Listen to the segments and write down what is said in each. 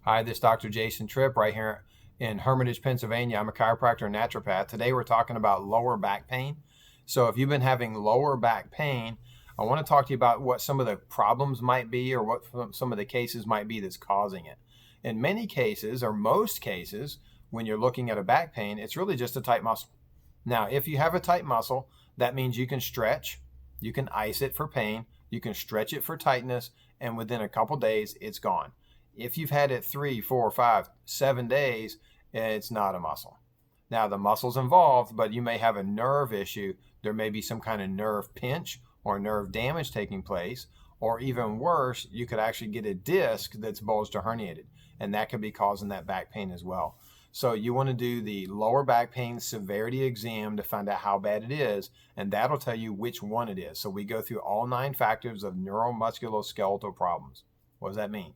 Hi, this is Dr. Jason Tripp right here in Hermitage, Pennsylvania. I'm a chiropractor and naturopath. Today we're talking about lower back pain. So if you've been having lower back pain, I want to talk to you about what some of the problems might be or what some of the cases might be that's causing it. In many cases, or most cases, when you're looking at a back pain, it's really just a tight muscle. Now, if you have a tight muscle, that means you can stretch, you can ice it for pain, you can stretch it for tightness, and within a couple days, it's gone. If you've had it 3, 4, 5, 7 days, it's not a muscle. Now, the muscle's involved, but you may have a nerve issue. There may be some kind of nerve pinch or nerve damage taking place, or even worse, you could actually get a disc that's bulged or herniated, and that could be causing that back pain as well. So you want to do the lower back pain severity exam to find out how bad it is, and that'll tell you which one it is. So we go through all 9 factors of neuromusculoskeletal problems. What does that mean?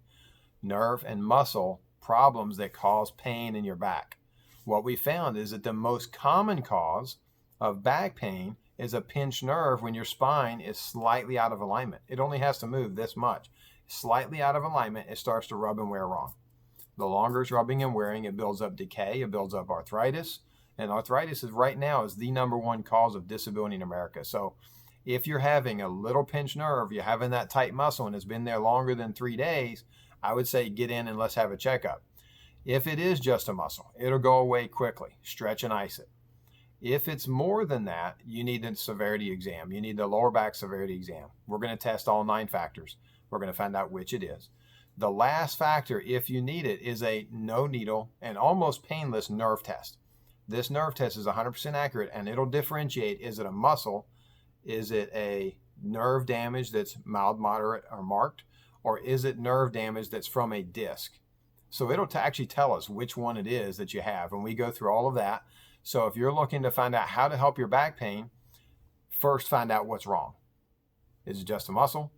Nerve and muscle problems that cause pain in your back. What we found is that the most common cause of back pain is a pinched nerve when your spine is slightly out of alignment. It only has to move this much. Slightly out of alignment, it starts to rub and wear wrong. The longer it's rubbing and wearing, it builds up decay, it builds up arthritis, and arthritis is right now is the number one cause of disability in America. So if you're having a little pinched nerve, you're having that tight muscle and it's been there longer than 3 days, I would say get in and let's have a checkup. If it is just a muscle, it'll go away quickly. Stretch and ice it. If it's more than that, you need a severity exam. You need the lower back severity exam. We're going to test all 9 factors. We're going to find out which it is. The last factor, if you need it, is a no needle and almost painless nerve test. This nerve test is 100% accurate, and it'll differentiate, is it a muscle? Is it a nerve damage that's mild, moderate, or marked? Or is it nerve damage that's from a disc? So it'll actually tell us which one it is that you have, and we go through all of that. So if you're looking to find out how to help your back pain, first find out what's wrong. Is it just a muscle?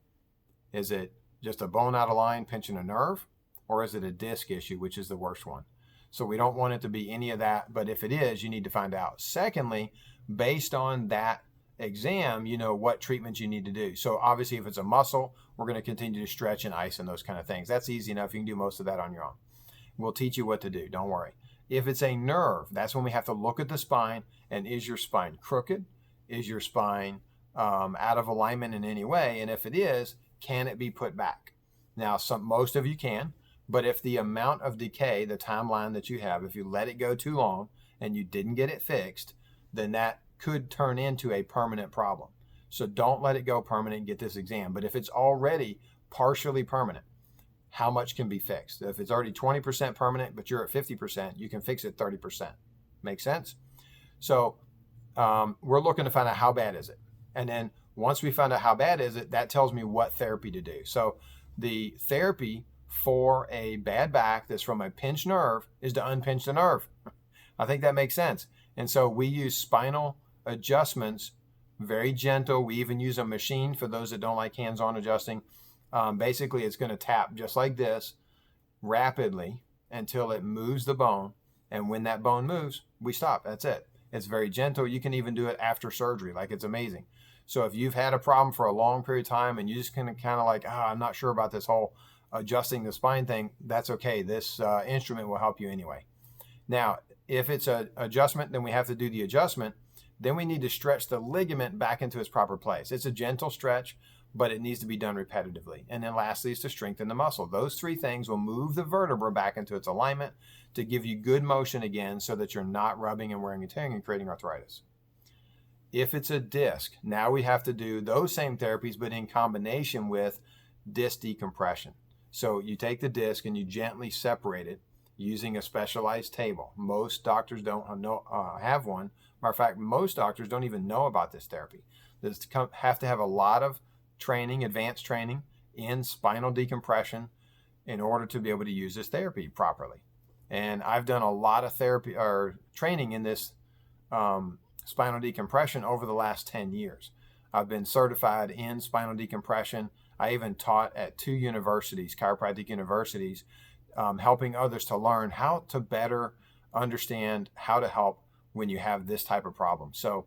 Is it just a bone out of line pinching a nerve? Or is it a disc issue, which is the worst one? So we don't want it to be any of that, but if it is, you need to find out. Secondly, based on that exam, you know what treatments you need to do. So obviously if it's a muscle, we're going to continue to stretch and ice and those kind of things. That's easy enough. You can do most of that on your own. We'll teach you what to do. Don't worry. If it's a nerve, that's when we have to look at the spine, and is your spine crooked? Is your spine out of alignment in any way? And if it is, can it be put back? Now, most of you can, but if the amount of decay, the timeline that you have, if you let it go too long and you didn't get it fixed, then that could turn into a permanent problem. So don't let it go permanent, get this exam. But if it's already partially permanent, how much can be fixed? If it's already 20% permanent, but you're at 50%, you can fix it 30%. Make sense? So we're looking to find out how bad is it. And then once we find out how bad is it, that tells me what therapy to do. So the therapy for a bad back that's from a pinched nerve is to unpinch the nerve. I think that makes sense. And so we use spinal adjustments, very gentle. We even use a machine for those that don't like hands-on adjusting. Basically, it's going to tap just like this rapidly until it moves the bone. And when that bone moves, we stop. That's it. It's very gentle. You can even do it after surgery. Like, it's amazing. So if you've had a problem for a long period of time and you just kind of like, I'm not sure about this whole adjusting the spine thing, that's okay. This instrument will help you anyway. Now, if it's an adjustment, then we have to do the adjustment. Then we need to stretch the ligament back into its proper place. It's a gentle stretch, but it needs to be done repetitively. And then lastly is to strengthen the muscle. Those 3 things will move the vertebra back into its alignment to give you good motion again so that you're not rubbing and wearing and tearing and creating arthritis. If it's a disc, now we have to do those same therapies, but in combination with disc decompression. So you take the disc and you gently separate it using a specialized table. Most doctors don't have one. Matter of fact, most doctors don't even know about this therapy. They have to have a lot of training, advanced training in spinal decompression in order to be able to use this therapy properly. And I've done a lot of therapy or training in this spinal decompression over the last 10 years. I've been certified in spinal decompression. I even taught at 2 universities, chiropractic universities, helping others to learn how to better understand how to help when you have this type of problem. So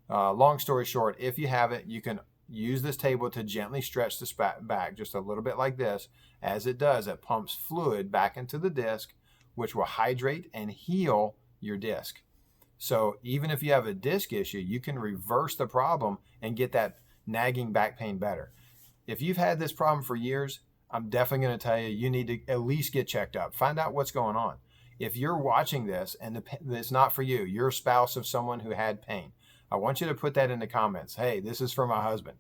long story short, if you have it, you can use this table to gently stretch the back just a little bit like this. As it does, it pumps fluid back into the disc, which will hydrate and heal your disc. So even if you have a disc issue, you can reverse the problem and get that nagging back pain better. If you've had this problem for years, I'm definitely going to tell you, you need to at least get checked up. Find out what's going on. If you're watching this and it's not for you, you're a spouse of someone who had pain, I want you to put that in the comments. Hey, this is for my husband.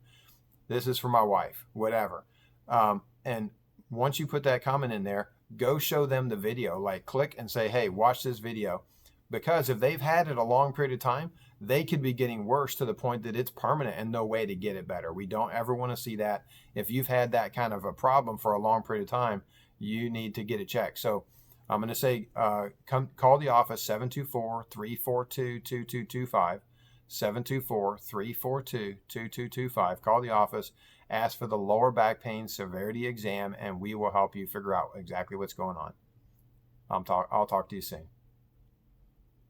This is for my wife, whatever. And once you put that comment in there, go show them the video. Like, click and say, hey, watch this video. Because if they've had it a long period of time, they could be getting worse to the point that it's permanent and no way to get it better. We don't ever want to see that. If you've had that kind of a problem for a long period of time, you need to get it checked. So I'm going to say, call the office, 724-342-2225, 724-342-2225. Call the office, ask for the lower back pain severity exam, and we will help you figure out exactly what's going on. I'll talk to you soon.